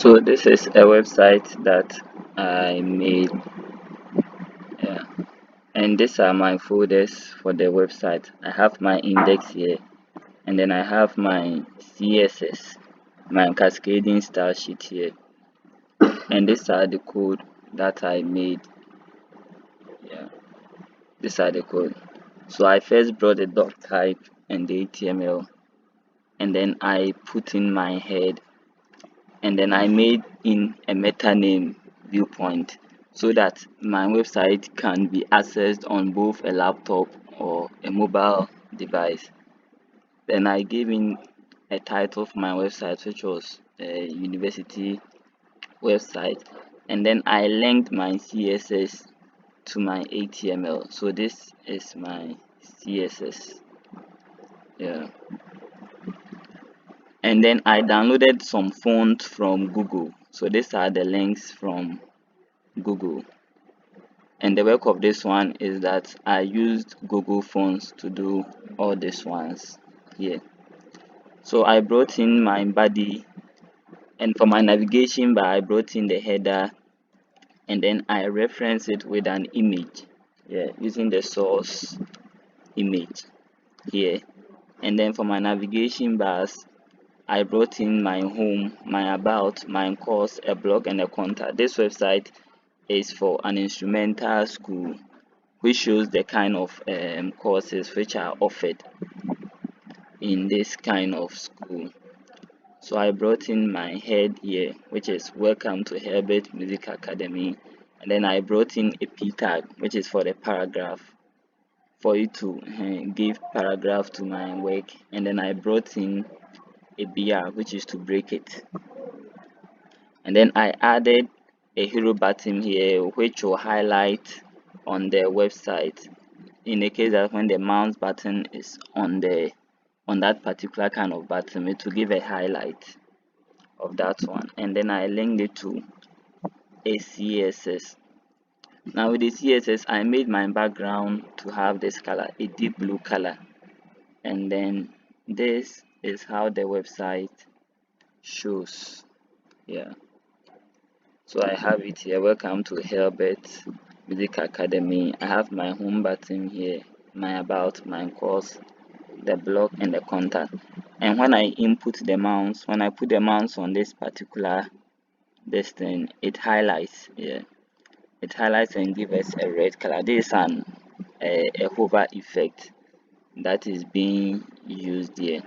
So this is a website that I made, yeah, and these are my folders for the website. I have my index here, and then I have my CSS, my cascading style sheet here, and these are the code that I made. Yeah, these are the code. So I first brought the doc type and the HTML, and then I put in my head, and then I made in a meta name viewpoint so that my website can be accessed on both a laptop or a mobile device. Then I gave in a title for my website, which was a university website, and then I linked my CSS to my HTML. So this is my CSS. Yeah. And then I downloaded some fonts from Google. So these are the links from Google. And the work of this one is that I used Google fonts to do all these ones here. So I brought in my body, and for my navigation bar I brought in the header, and then I reference it with an image, yeah, using the source image here. And then for my navigation bars I brought in my home, my about, my course, a blog, and a contact. This website is for an instrumental school which shows the kind of courses which are offered in this kind of school. So I brought in my head here, which is welcome to Herbert Music Academy, and then I brought in a p tag, which is for the paragraph, for you to give paragraph to my work, and then I brought in a br, which is to break it, and then I added a hero button here which will highlight on the website in the case that when the mouse button is on that particular kind of button, it will give a highlight of that one. And then I linked it to a CSS. Now with the CSS I made my background to have this color, a deep blue color, and then this is how the website shows. Yeah, so I have it here, welcome to Herbert Music Academy. I have my home button here, my about, my course, the blog, and the contact. And when I input the mouse, when I put the mouse on this particular thing, it highlights. Yeah, it highlights and gives us a red color. This is a hover effect that is being used here,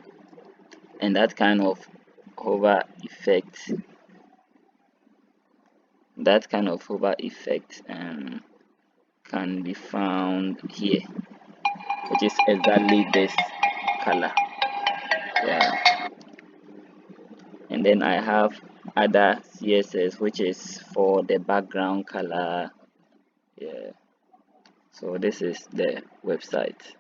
and that kind of hover effect, can be found here, which is exactly this color. Yeah, and then I have other CSS which is for the background color. Yeah, so this is the website.